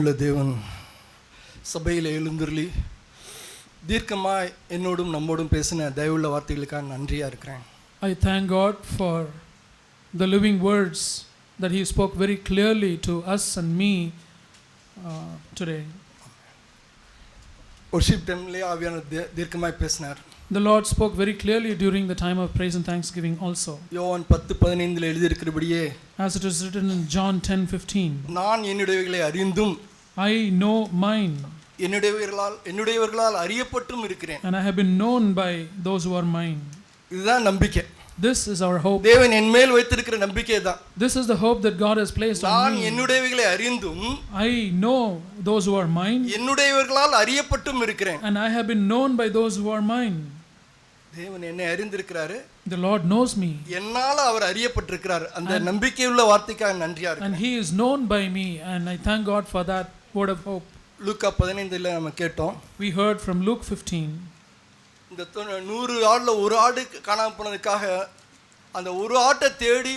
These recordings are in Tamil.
ஜீவனுள்ள தேவன் சபையில் எழுந்தருளி தீர்க்கமாய் என்னோடும் நம்மோடும் பேசின தயவுள்ள வார்த்தைகளுக்காக நன்றியாக இருக்கிறேன். I thank God for the living words that He spoke very clearly to us and me today. worship டைம்லே ஆவியான தீர்க்கமாய் பேசினார். The Lord spoke very clearly during the time of praise and thanksgiving also. யோவான் 10:15 எழுதி இருக்கிறபடியே, as it is written in John 10:15, நான் என்னுடையவைகளை அறிந்தும் I know mine, என்னுடையவர்களால் அறியப்பட்டும் இருக்கிறேன், and I have been known by those who are mine. இதுதான் நம்பிக்கை. This is our hope. தேவன் என் மேல் வைத்திருக்கிற நம்பிக்கை தான். This is the hope that God has placed on me. நான் என்னுடையவைகளை அறிந்தும், I know those who are mine, என்னுடையவர்களால் அறியப்பட்டும் இருக்கிறேன், and I have been known by those who are mine. தேவன் என்னை அறிந்திருக்கிறாரு, the Lord knows me, என்னால அவர் அறியப்பட்டிருக்கிறார். அந்த நம்பிக்கையுள்ள வார்த்தைக்காக நன்றியா இருக்கு. and He is known by me, and I thank God for that word of hope. லூக்கா 15ல நம்ம கேட்டோம். We heard from Luke 15. இந்த 100 ஆடுல ஒரு ஆடு காணாம போனதுக்காக அந்த ஒரு ஆட்டை தேடி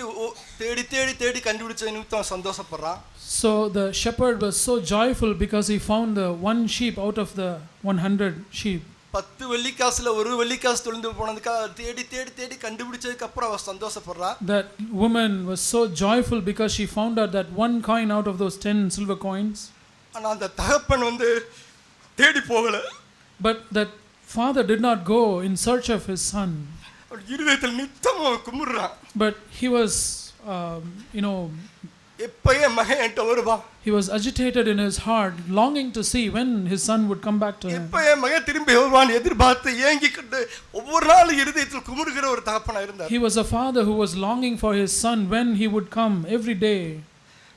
தேடி தேடி தேடி கண்டுபிடிச்ச நிமித்தம் சந்தோஷப்படுறான். So the shepherd was so joyful because he found the one sheep out of the 100 sheep. 10 வெள்ளிக்காசுல ஒரு வெள்ளிக்காசு தொலைந்து போனதுக்காக தேடி தேடி தேடி கண்டுபிடிச்சதுக்கு அப்புறம் அவ சந்தோஷப்படுறா. That woman was so joyful because she found out that one coin out of those 10 silver coins. ஆனா அந்த தகப்பன் தேடி போகல. But that father did not go in search of his son. இருதயத்தில் நித்தமா குமுறான். But he was எப்பயே மகன் என்கிட்ட வருவா. He was agitated in his heart, longing to see when his son would come back to him. எப்பயே மகன் திரும்பி வருவான் எதிர்பார்த்து ஏங்கிக்கிட்டு ஒவ்வொரு நாள் இருதயத்தில் குமுறுகிற ஒரு தகப்பனா இருந்தார். He was a father who was longing for his son when he would come every day.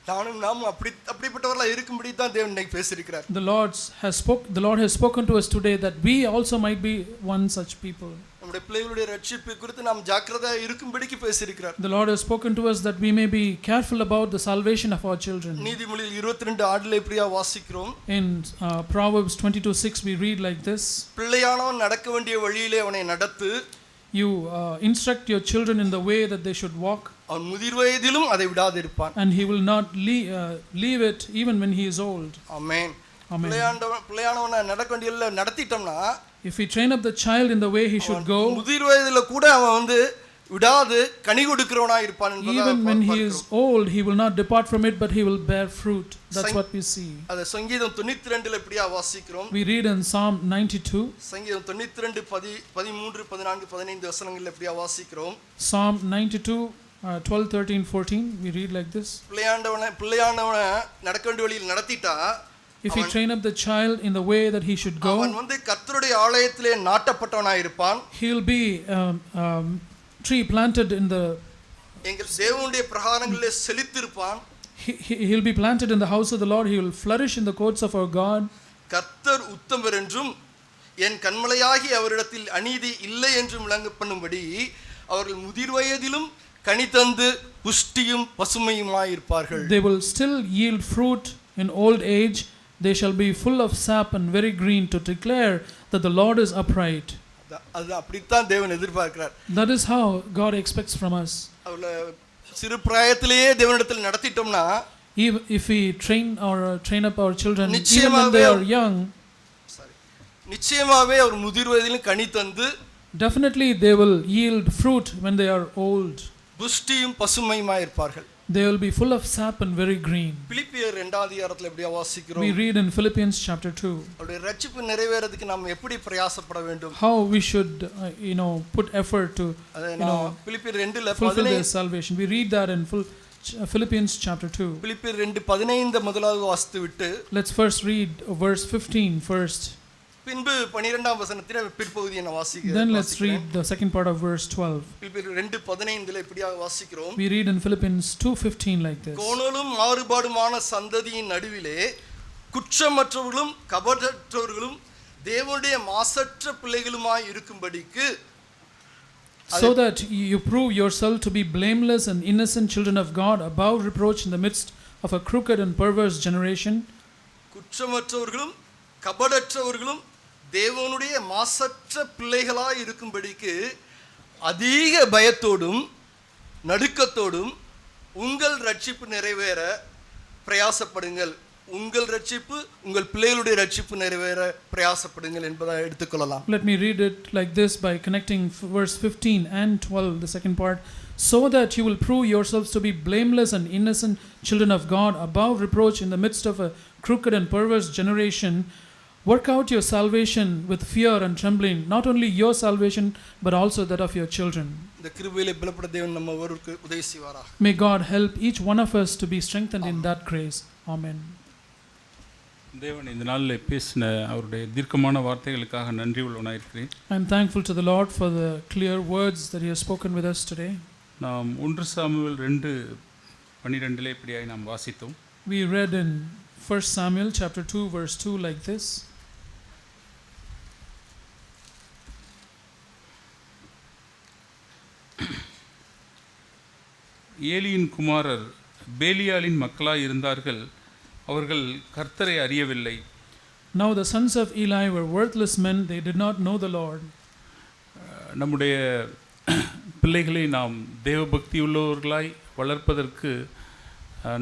நாமும் அப்படிப்பட்டவர்களா இருக்கும்படி தான் தேவன் இன்னைக்கு பேசியிருக்கிறார். The Lord has spoken to us today that we also might be one such people. நம்முடைய பிள்ளைகளுடைய ரட்சிப்பு குறித்து நாம் ஜாக்கிரதையா இருக்கும்படிக்கு பேசியிருக்கிறார். The Lord has spoken to us that we may be careful about the salvation of our children. நீதிமொழியில் 22:6 இப்படியா வாசிக்கிறோம். In Proverbs 22:6 we read like this. பிள்ளையானவன் நடக்க வேண்டிய வழியிலே அவனை நடத்து. You instruct your children in the way that they should walk. அவன் முதிர் வயதிலும் அதை விடாதிருப்பான். And he will not leave it even when he is old. Amen. பிள்ளையானவனை நடக்க வேண்டியல நடத்திட்டோம்னா, if we train up the child in the way he should go, முதிர் வயதில கூட அவன் விடாது கனி கொடுக்கிறவனா இருப்பான் என்பதை even when he is old he will not depart from it, but he will bear fruit. That's what we see. அத சங்கீதம் 92ல இப்படியா வாசிக்கிறோம். We read in Psalm 92. சங்கீதம் 92 13 14 15 வசனங்கள்ல இப்படியா வாசிக்கிறோம். Psalm 92 12 13 14 we read like this. பிள்ளையானவனை நடக்க வேண்டிய வழியில் நடத்திட்டா, if he train up the child in the way that he should go, அவன் கர்த்தருடைய ஆலயத்திலே நாட்டப்பட்டவனாய் இருப்பான். he will be tree planted in the எங்கள் தேவனுடைய பிரகாரங்களிலே செழித்திருப்பான். he will be planted in the house of the Lord. He will flourish in the courts of our God. கர்த்தர் உத்தமர் என்றும் என் கண்மலையாகி அவரிடத்தில் அநீதி இல்லை என்றும் விளங்க பண்ணும்படி அவர்கள் முதிர் வயதிலும் கனி தந்து புஷ்டியும் பசுமையுமாய் இருப்பார்கள். They will still yield fruit in old age. They shall be full of sap and very green to declare that the Lord is upright. அது அப்படித்தான் தேவன் எதிர்பார்க்கிறார். That is how God expects from us. சிறு பிராயத்திலேயே தேவனிடத்தில் நடத்திட்டோம்னா, if we train up our children even when they are young, நிச்சயமாவே அவர் முதிர் வயதிலும் கனி தந்து, definitely they will yield fruit when they are old. புஷ்டியும் பசுமையுமாய் இருப்பார்கள். They will be full of sap and very green. பிலிப்பியர் 2ஆம் அதிகாரத்துல எப்படியா வாசிக்கிறோம். We read in Philippians chapter 2. அவருடைய ரட்சிப்பு நிறைவேறதுக்கு நாம் எப்படி பிரயாசப்பட வேண்டும். How we should put effort to பிலிப்பியர் 2ல fulfill their salvation. We read that in Philippians chapter 2. பிலிப்பியர் 2:15 முதலாவது வாசித்து விட்டு, let's first read verse 15 first. பின்பு 12ஆம் வசனத்தின் பிற்பகுதியை நான் வாசிக்கிறேன். Then let's read the second part of verse 12. பிலிப்பியர் 2:15ல இப்படியா வாசிக்கிறோம். We read in Philippians 2:15 like this. கோணலும் மாறுபாடுமான சந்ததியின் நடுவிலே குற்றமற்றவர்களும் கபடற்றவர்களும் தேவனுடைய மாசற்ற பிள்ளைகளுமாய் இருக்கும்படிக்கு, so that you prove yourself to be blameless and innocent children of God, above reproach in the midst of a crooked and perverse generation. குற்றமற்றவர்களும் கபடற்றவர்களும் தேவனுடைய மாசற்ற பிள்ளைகளாய் இருக்கும்படிக்கு அதிக பயத்தோடும் நடுக்கத்தோடும் உங்கள் ரட்சிப்பு நிறைவேற பிரயாசப்படுங்கள். உங்கள் ரட்சிப்பு உங்கள் பிள்ளைகளுடைய ரட்சிப்பு நிறைவேற பிரயாசப்படுங்கள் என்பதை எடுத்துக்கொள்ளலாம். Let me read it like this by connecting verse 15 and 12, the second part. So that you will prove yourselves to be blameless and innocent children of God, above reproach in the midst of a crooked and perverse generation. Work out your salvation with fear and trembling, not only your salvation but also that of your children. இந்த கிருபையிலே பலப்பட தேவன் நம்ம ஒருவருக்கு உதவி செய்வாராக. May God help each one of us to be strengthened in that grace. Amen. தேவன் இந்த நாளில் பேசின அவருடைய தீர்க்கமான வார்த்தைகளுக்காக நன்றி உள்ளவனாக இருக்கிறேன். I am thankful to the Lord for the clear words that He has spoken with us today. நாம் 1 சாமுவேல் 2:12 இப்படியாய் நாம் வாசித்தோம். We read in 1 Samuel chapter 2 verse 2 like this. ஏலியின் குமாரர் பேலியாலின் மக்களாய் இருந்தார்கள், அவர்கள் கர்த்தரை அறியவில்லை. Now the sons of Eli were worthless men, they did not know the Lord. நம்முடைய பிள்ளைகளை நாம் தேவபக்தி உள்ளவர்களாய் வளர்ப்பதற்கு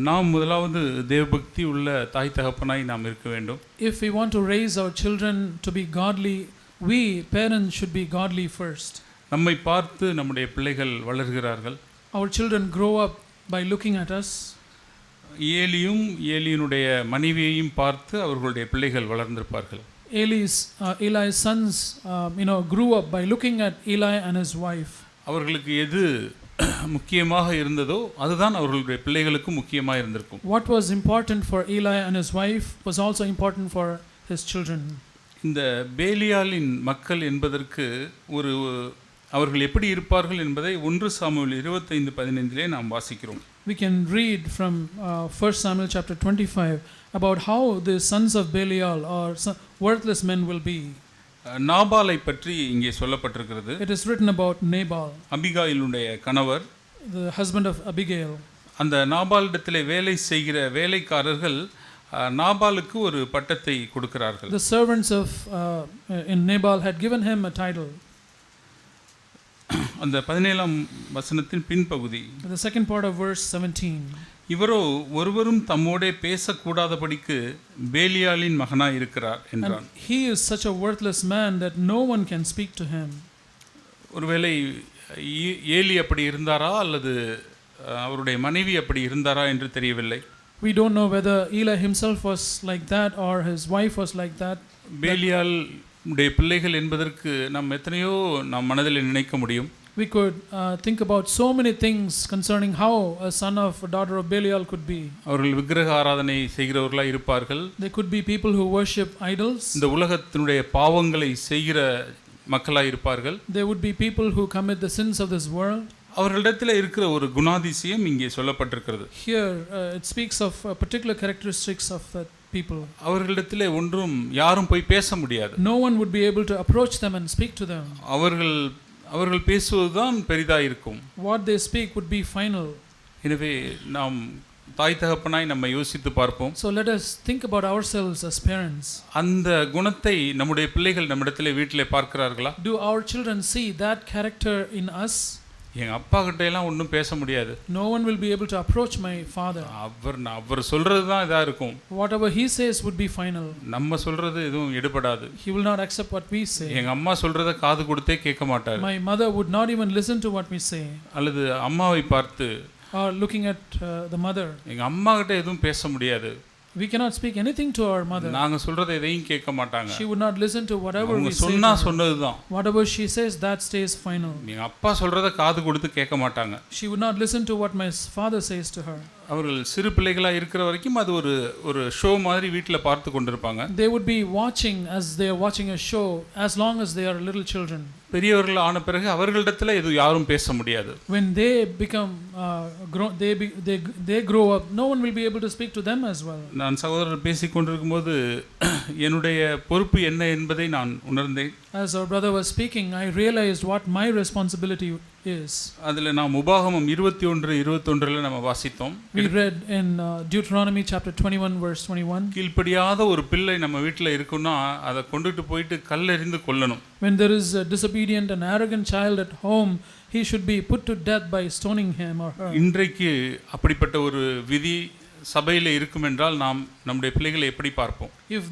நாம் முதலாவது தேவபக்தி உள்ள தாய் தகப்பனாய் நாம் இருக்க வேண்டும். If we want to raise our children to be godly, we parents should be godly first. நம்மை பார்த்து நம்முடைய பிள்ளைகள் வளர்கிறார்கள். Our children grow up by looking at us. ஏலியும் ஏலியினுடைய மனைவியையும் பார்த்து அவர்களுடைய பிள்ளைகள் வளர்ந்திருப்பார்கள். Eli's sons grew up by looking at Eli and his wife. அவர்களுக்கு எது முக்கியமாக இருந்ததோ அதுதான் அவர்களுடைய பிள்ளைகளுக்கு முக்கியமாக இருந்திருக்கும். What was important for Eli and his wife was also important for his children. இந்த பேலியாலின் மக்கள் என்பதற்கு அவர்கள் எப்படி இருப்பார்கள் என்பதை 1 சாமுவேல் 25:15 நாம் வாசிக்கிறோம். We can read from 1 Samuel chapter 25 about how the sons of Belial or worthless men will be. நாபாலை பற்றி இங்கே சொல்லப்பட்டிருக்கிறது. It is written about Nabal, அபிகாயிலுடைய கணவர், the husband of Abigail. அந்த நாபாலிடத்திலே வேலை செய்கிற வேலைக்காரர்கள் நாபாலுக்கு ஒரு பட்டத்தை கொடுக்கிறார்கள். The servants of in Nabal had given him a title. அந்த 17ஆம் வசனத்தின் பின்பகுதி, The second part of verse 17. இவரோ ஒருவரும் தம்மோடே பேசக்கூடாதபடிக்கு பேலியாலின் மகனாய் இருக்கிறார் என்றான். And he is such a worthless man that no one can speak to him. ஒருவேளை ஏலி அப்படி இருந்தாரா அல்லது அவருடைய மனைவி அப்படி இருந்தாரா என்று தெரியவில்லை. We don't know whether Eli himself was like that or his wife was like that. பேலியால் உடைய பிள்ளைகள் என்பதற்கு நாம் எத்தனையோ நாம் மனதில் நினைக்க முடியும். We could think about so many things concerning how a son of a daughter of Belial could be. அவர்கள் விக்கிரக ஆராதனை செய்கிறவர்களாய் இருப்பார்கள். They could be people who worship idols. இந்த உலகத்தினுடைய பாவங்களை செய்கிற மக்களாய் இருப்பார்கள். They would be people who commit the sins of this world. அவர்களிடத்தில் இருக்கிற ஒரு குணாதிசயம் இங்கே சொல்லப்பட்டிருக்கிறது. Here it speaks of particular characteristics of that people. அவர்களிடத்தில் ஒன்றும் யாரும் போய் பேச முடியாது. No one would be able to approach them and speak to them. அவர்கள் பேசுவதுதான் பெரிதாக இருக்கும். What they speak would be final. எனவே நாம் தாய் தகப்பனாய் நம்ம யோசித்து பார்ப்போம். So let us think about ourselves as parents. அந்த குணத்தை நம்முடைய பிள்ளைகள் நம்மிடத்தில் வீட்டிலே பார்க்கிறார்களா? Do our children see that character in us? எங்கள் அப்பா கிட்ட எல்லாம் ஒன்றும் பேச முடியாது. No one will be able to approach my father. அவர் சொல்றது தான் இதாக இருக்கும். Whatever he says would be final. நம்ம சொல்றது எதுவும் எடுபடாது. He will not accept what we say. எங்கள் அம்மா சொல்றதை காது கொடுத்தே கேட்க மாட்டார். My mother would not even listen to what we say. அல்லது அம்மாவை பார்த்து or looking at the mother. எங்கள் அம்மா கிட்ட எதுவும் பேச முடியாது. We cannot speak anything to our mother. நாங்க சொல்றதை எதையும் கேட்க மாட்டாங்க. She would not listen to whatever we say. சொன்னதுதான். Whatever she says, that stays final. எங்க அப்பா சொல்றதை காது கொடுத்து கேட்க மாட்டாங்க. She would not listen to what my father says to her. அவர்கள் சிறு பிள்ளைகளா இருக்கிற வரைக்கும் அது ஒரு ஷோ மாதிரி வீட்ல பார்த்து கொண்டிருப்பாங்க. They would be watching as they are watching a show as long as they are little children. பெரியவர்கள் ஆன பிறகு அவர்களிடத்துல எது யாரும் பேச முடியாது. When they become they grow up, no one will be able to speak to them as well. நான் சகோதரர் பேசிக் கொண்டிருக்கும்போது என்னுடைய பொறுப்பு என்ன என்பதை நான் உணர்ந்தேன். As our brother was speaking, I realized what my responsibility is. அதில் நாம் உபாகமம் 21:21 நம்ம வாசித்தோம். We read in Deuteronomy chapter 21 verse 21. கீழ்ப்படியாத ஒரு பிள்ளை நம்ம வீட்டில் இருக்குன்னா அதை கொண்டுட்டு போயிட்டு கல்லெறிந்து கொல்லணும். When there is a disobedient and arrogant child at home, he should be put to death by stoning him or her. இன்றைக்கு அப்படிப்பட்ட ஒரு விதி சபையில் இருக்கும் என்றால் நாம் நம்முடைய பிள்ளைகளை எப்படி பார்ப்போம்? If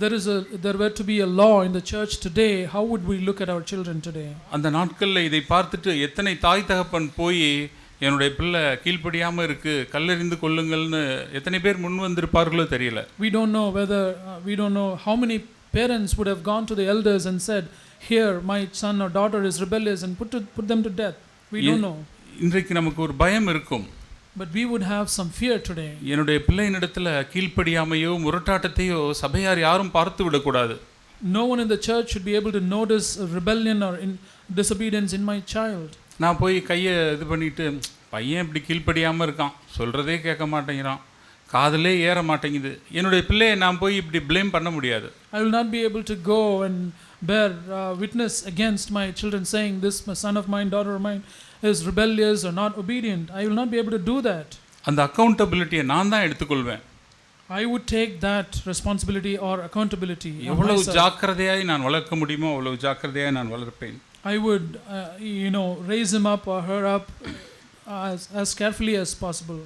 there were to be a law in the church today, how would we look at our children today? அந்த நாட்களில் இதை பார்த்துட்டு எத்தனை தாய் தகப்பன் போய் என்னுடைய பிள்ளை கீழ்ப்படியாமல் இருக்கு, கல்லெறிந்து கொள்ளுங்கள்னு எத்தனை பேர் முன் வந்திருப்பார்களோ தெரியல. We don't know how many parents would have gone to the elders and said, here my son or daughter is rebellious, and put them to death. We don't know. இன்றைக்கு நமக்கு ஒரு பயம் இருக்கும். But we would have some fear today. என்னுடைய பிள்ளையினிடத்தில் கீழ்ப்படியாமையோ முரட்டாட்டத்தையோ சபையார் யாரும் பார்த்து விடக்கூடாது. No one in the church should be able to notice rebellion or disobedience in my child. நான் போய் கையை இது பண்ணிட்டு, பையன் இப்படி கீழ்ப்படியாமல் இருக்கான், சொல்கிறதே கேட்க மாட்டேங்கிறான், காதலே ஏற மாட்டேங்குது, என்னுடைய பிள்ளையை நான் போய் இப்படி ப்ளேம் பண்ண முடியாது. I will not be able to go and bear witness against my children saying this my son of mine, daughter of mine is rebellious or not obedient. I will not be able to do that. அந்த அக்கௌண்டபிலிட்டியை நான் தான் எடுத்துக்கொள்வேன். I would take that responsibility or accountability. எவ்வளவு ஜாக்கிரதையாய் நான் வளர்க்க முடியுமோ அவ்வளவு ஜாக்கிரதையாய் நான் வளர்ப்பேன். I would raise him up or her up as carefully as possible.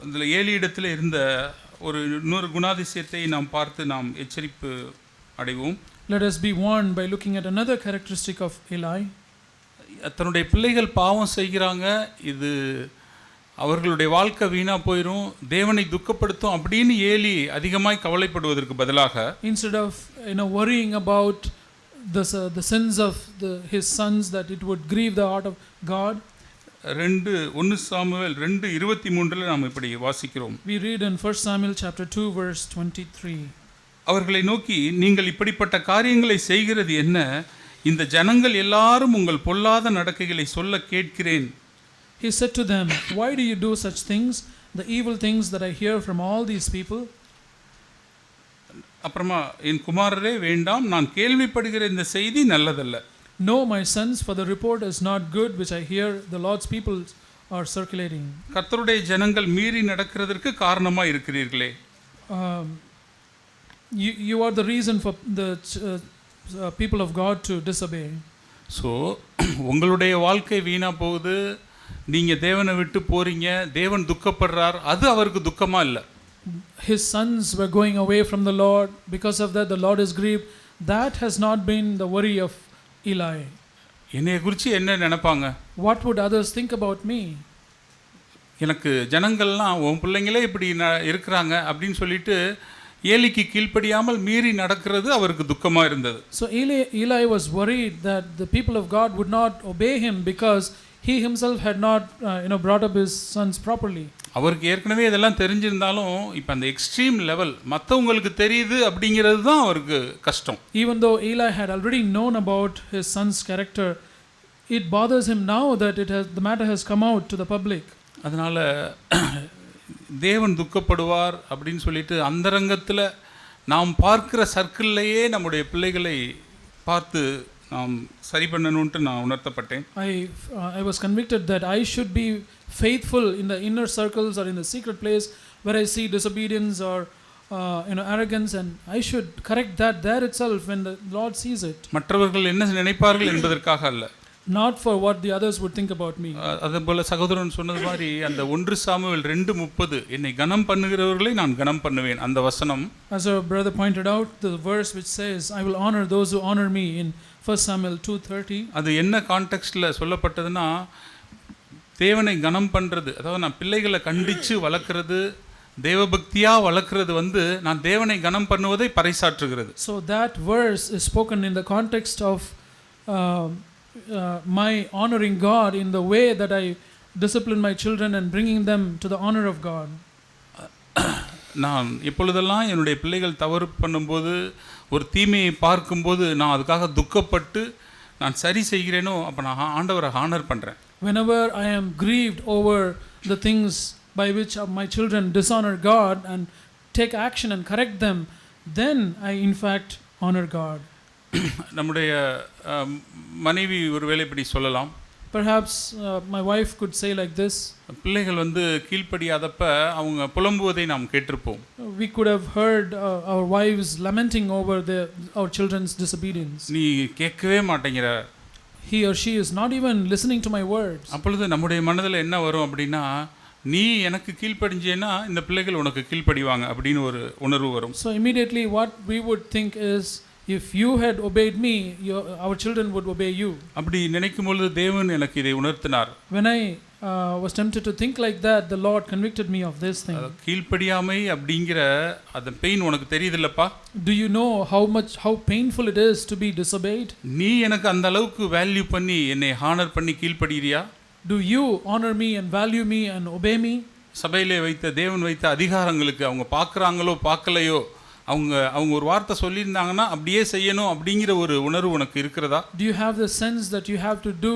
இதில் ஏலியிடத்தில் இருந்த ஒரு இன்னொரு குணாதிசயத்தை நாம் பார்த்து நாம் எச்சரிப்பு அடைவோம். Let us be warned by looking at another characteristic of Eli. தன்னுடைய பிள்ளைகள் பாவம் செய்கிறாங்க, இது அவர்களுடைய வாழ்க்கை வீணாக போயிடும், தேவனை துக்கப்படுத்தும் அப்படின்னு ஏலி அதிகமாய் கவலைப்படுவதற்கு பதிலாக, instead of worrying about the sins of his sons, that it would grieve the heart of God, 1 Samuel 2:23 நாம் இப்படி வாசிக்கிறோம். We read in 1 Samuel chapter 2 verse 23. அவர்களை நோக்கி, நீங்கள் இப்படிப்பட்ட காரியங்களை செய்கிறது என்ன? இந்த ஜனங்கள் எல்லாரும் உங்கள் பொல்லாத நடக்கைகளை சொல்ல கேட்கிறேன். He said to them, why do you do such things, the evil things that I hear from all these people? அப்புறமா, என் குமாரரே வேண்டாம், நான் கேள்விப்படுகிற இந்த செய்தி நல்லதல்ல. No, my sons, for the report is not good which I hear the Lord's people are circulating. கர்த்தருடைய ஜனங்கள் மீறி நடக்கிறதற்கு காரணமா இருக்கிறீர்களே. You are the reason for the people of God to disobey. So உங்களுடைய வாழ்க்கை வீணாக போகுது, நீங்கள் தேவனை விட்டு போகிறீங்க, தேவன் துக்கப்படுறார், அது அவருக்கு துக்கமாக இல்லை. His sons were going away from the Lord, because of that the Lord is grieved. That has not been the worry of Eli. என்னைய குறித்து என்ன நினைப்பாங்க? What would others think about me? எனக்கு ஜனங்கள்லாம் உன் பிள்ளைங்களே இப்படி இருக்கிறாங்க அப்படின்னு சொல்லிட்டு ஏலிக்கு கீழ்ப்படியாமல் மீறி நடக்கிறது அவருக்கு துக்கமாக இருந்தது. So Eli was worried that the people of God would not obey him because he himself had not brought up his sons properly. அவருக்கு ஏற்கனவே இதெல்லாம் தெரிஞ்சிருந்தாலும் இப்போ அந்த எக்ஸ்ட்ரீம் லெவல் மற்றவங்களுக்கு தெரியுது அப்படிங்கிறது தான் அவருக்கு கஷ்டம். Even though Eli had already known about his son's character, it bothers him now that the matter has come out to the public. அதனால் தேவன் துக்கப்படுவார் அப்படின்னு சொல்லிட்டு அந்தரங்கத்தில் நாம் பார்க்குற சர்க்கிள்லையே நம்முடைய பிள்ளைகளை பார்த்து நாம் சரி பண்ணணுன்ட்டு நான் உணர்த்தப்பட்டேன். I was convicted that I should be faithful in the inner circles or in the secret place where I see disobedience or arrogance, and I should correct that there itself when the Lord sees it. மற்றவர்கள் என்ன நினைப்பார்கள் என்பதற்காக அல்ல, not for what the others would think about me. அதேபோல சகோதரன் சொன்னது மாதிரி அந்த 1 சாமுவேல் 2:30, என்னை கனம் பண்ணுகிறவர்களை நான் கனம் பண்ணுவேன், அந்த வசனம், as our brother pointed out, the verse which says I will honor those who honor me in 1 Samuel 2:30, அது என்ன கான்டெக்ஸ்ட்ல சொல்லப்பட்டதுன்னா, தேவனை கனம் பண்றது, அதாவது நான் பிள்ளைகளை கண்டிச்சு வளர்க்கிறது, தேவபக்தியா வளர்க்கிறது நான் தேவனை கனம் பண்ணுவதை பறைசாற்றுகிறது. So that verse is spoken in the context of my honoring God in the way that I discipline my children and bringing them to the honor of God. நான் எப்பொழுதெல்லாம் என்னுடைய பிள்ளைகள் தவறு பண்ணும்போது, ஒரு தீமையை பார்க்கும்போது நான் அதுக்காக துக்கப்பட்டு நான் சரி செய்கிறேனோ, அப்போ நான் ஆண்டவரை ஹானர் பண்ணுறேன். Whenever I am grieved over the things by which my children dishonor God and take action and correct them, then I in fact honor God. நம்முடைய மனைவி ஒருவேளை இப்படி சொல்லலாம், perhaps my wife could say like this, பிள்ளைகள் கீழ்ப்படியாதப்ப அவங்க புலம்புவதை நாம் கேட்டிருப்போம். we could have heard our wives lamenting over our children's disobedience. நீ கேட்கவே மாட்டேங்கிற, he or she is not even listening to my words. அப்பொழுது நம்முடைய மனதில் என்ன வரும் அப்படின்னா, நீ எனக்கு கீழ்ப்படிஞ்சேன்னா இந்த பிள்ளைகள் உனக்கு கீழ்ப்படிவாங்க அப்படின்னு ஒரு உணர்வு வரும். So immediately what we would think is, if you had obeyed me, our children would obey you. அப்படி நினைக்கும் பொழுது தேவன் எனக்கு இதை உணர்த்தினார். When I was tempted to think like that, the Lord convicted me of this thing. கீழ்ப்படியாமை அப்படிங்கிற அந்த பெயின் உனக்கு தெரியுதுல்லப்பா? Do you know how painful it is to be disobeyed? நீ எனக்கு அந்த அளவுக்கு வேல்யூ பண்ணி என்னை ஹானர் பண்ணி கீழ்ப்படிறியா? Do you honor me and value me and obey me? சபையிலே வைத்த தேவன் வைத்த அதிகாரங்களுக்கு அவங்க பார்க்குறாங்களோ பார்க்கலையோ அவங்க ஒரு வார்த்தை சொல்லியிருந்தாங்கன்னா அப்படியே செய்யணும் அப்படிங்கிற ஒரு உணர்வு உனக்கு இருக்கிறதா? Do you have the sense that you have to do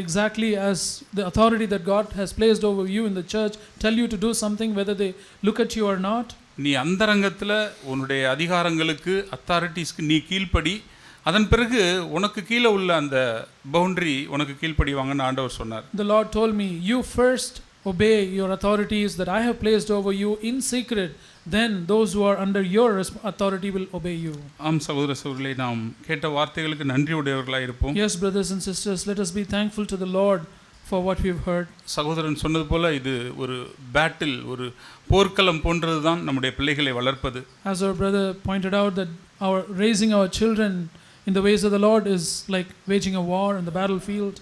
exactly as the authority that God has placed over you in the church tell you to do something, whether they look at you or not? நீ அந்தரங்கத்தில் உன்னுடைய அதிகாரங்களுக்கு அத்தாரிட்டிஸ்க்கு நீ கீழ்ப்படி, அதன் பிறகு உனக்கு கீழே உள்ள அந்த பவுண்டரி உனக்கு கீழ்ப்படிவாங்கன்னு ஆண்டவர் சொன்னார். The Lord told me, you first obey your authorities that I have placed over you in secret, then those who are under your authority will obey you. ஆம் சகோதர சகோதரிகளே, நாம் கேட்ட வார்த்தைகளுக்கு நன்றி உடையவர்களாக இருப்போம். Yes, brothers and sisters, let us be thankful to the Lord for what we've heard. சகோதரன் சொன்னது போல இது ஒரு பேட்டில், ஒரு போர்க்களம் போன்றது தான் நம்முடைய பிள்ளைகளை வளர்ப்பது. As our brother pointed out, that raising our children in the ways of the Lord is like waging a war in the battlefield.